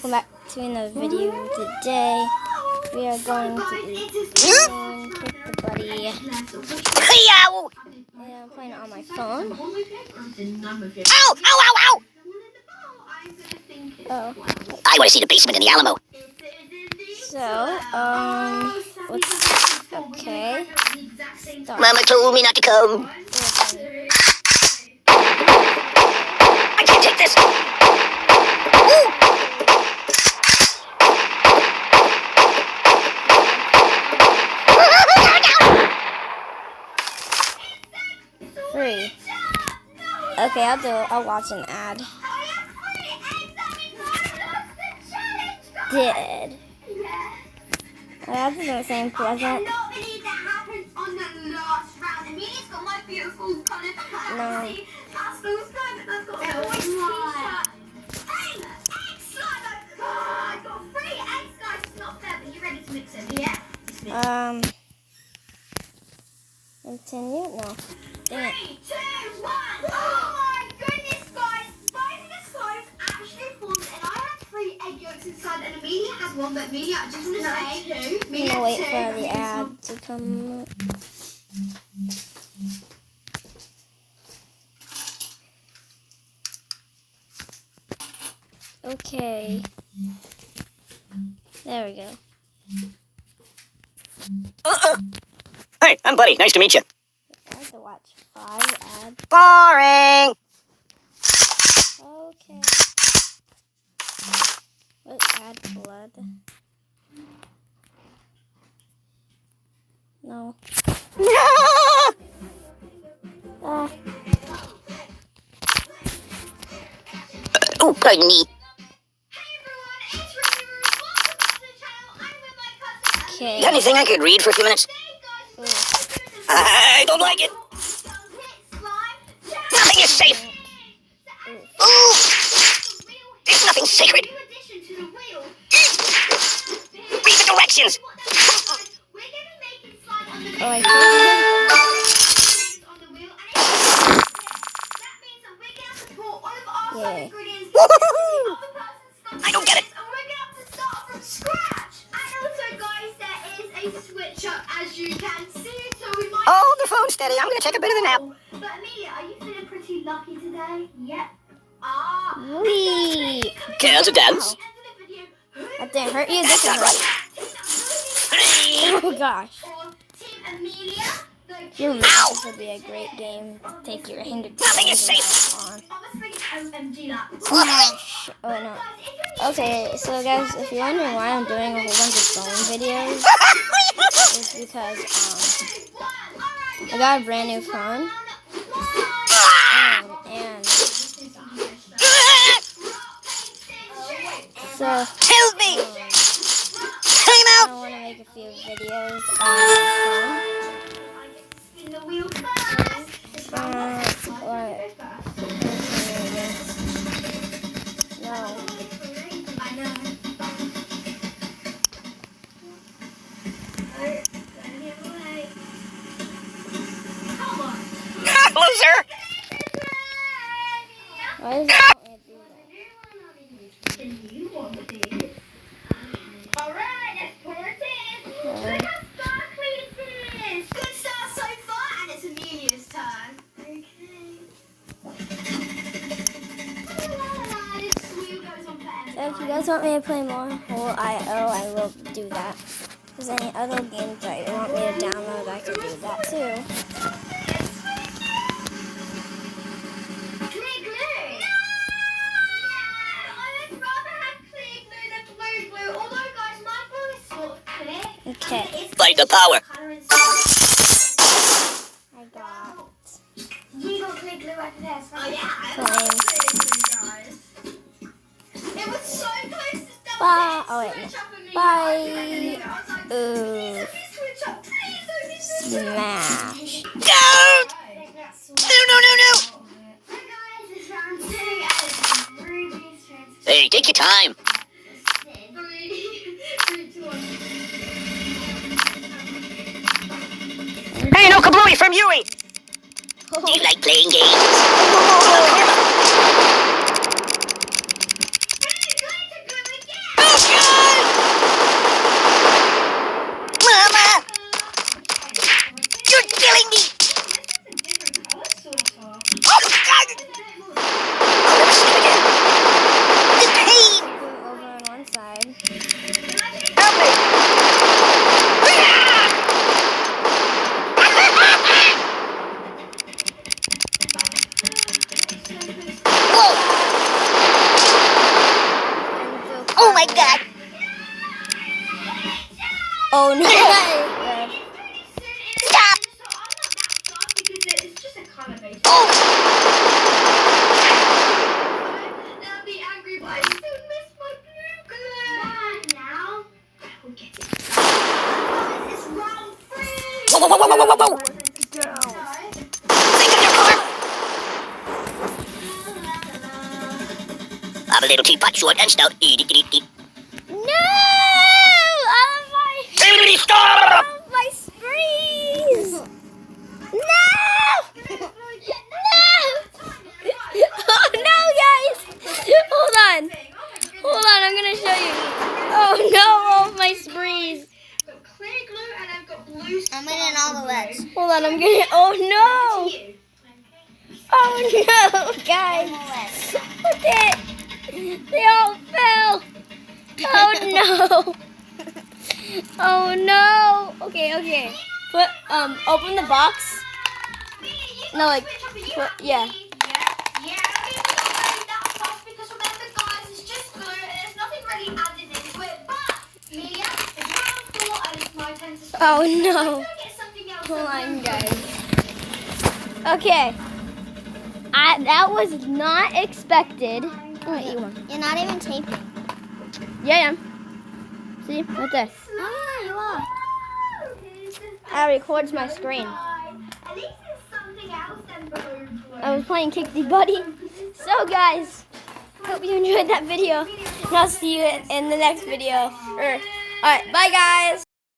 Welcome back to another video. Today we are going to be playing with the buddy. And I'm playing it on my phone. Ow! Ow! Ow! Ow! Oh. I want to see the basement in the Alamo. So, okay. Stop. Mama told me not to come. I can't take this. Ooh. 3. Okay, I'll watch an ad. Did. That's the same present. No. Continue? No. Dang it. 3, 2, 1. Oh my goodness, guys! Spicy the slice actually formed, and I have 3 egg yolks inside, and Amelia has 1, but Amelia, I just want to say 2. I'm gonna wait for the ad to come. Okay. There we go. Hey, I'm Buddy. Nice to meet you. I have to watch 5 ads. Boring. Okay. What ad blood? No. Oh, pardon me. Okay. You got anything I could read for a few minutes? I don't like it. Nothing is safe. Ooh. There's nothing sacred. Read the directions. Oh, I think. Yeah. Woohoo! I don't get it. As you can see, so we might... Hold the phone steady. I'm going to take a bit of a nap. But Amelia, are you feeling pretty lucky today? Yep. Wee. Care to dance? That didn't hurt you. That's This not is right. Oh gosh. Team Amelia, Your mouse would be a great game to take your hand. Nothing is safe. On. OMG that. Smash. Oh no. Okay, so guys, if you're wondering why I'm doing a whole bunch of phone videos, it's because I got a brand new phone. And so Help me! Time I out! want to make a few videos on my In the wheel first. phone. No. I know. Come on. Loser! Why does it want me to do that? Alright, let's pour it in. Look how sparkly it is. Good start so far, and it's Amelia's turn. Okay. This wheel goes on forever. So if you guys want me to play more whole IO, I will do that. If there's any other games that you want me to download, I can do that too. Clear glue. No! I would rather have clear glue than blue glue. Although, guys, my glue is sort of clear. Okay, Light the power. I got We got clear glue over there. So yeah, flame. guys. It was so close to stop. Bye. Oh wait, no. Bye. Ooh, smash. Don't! No! Hey, take your time. Hey, no kablooey from Yui! Do you like playing games? Oh my god. Oh no. Stop. It's just a color base. Oh. They'll be angry, but I still miss my blue glue. Now, I will get it. It's round 3. Whoa, whoa, whoa, whoa, whoa, whoa, whoa. Think of your color. I'm a little teapot, short and stout. Eat, eat, eat, eat. No! All of Stop! my sprees! No! No! Oh no, guys! Hold on. Hold on, I'm gonna show you. Oh no, all of my sprees. I've got clear glue and I've got blue. I'm in all the reds. Hold on, I'm gonna. Oh no! Oh no, guys! Look at it! They all fell! Oh no! Oh no! Okay. Put open the box. No, like put, yeah. Yeah, that box because remember guys, it's just glue and there's nothing really added into it. But Mia, it's round 4 and it's my turn to speak. Oh I'm no! gonna get something else. Hold on, guys. Okay. That was not expected. Wait, you want? You're not even taping. Yeah, I am. See, right there. Ah, you are. That records my screen. At least it's something else than blue glue. I was playing Kick the Buddy. So, guys, hope you enjoyed that video. And I'll see you in the next video. Alright, bye, guys.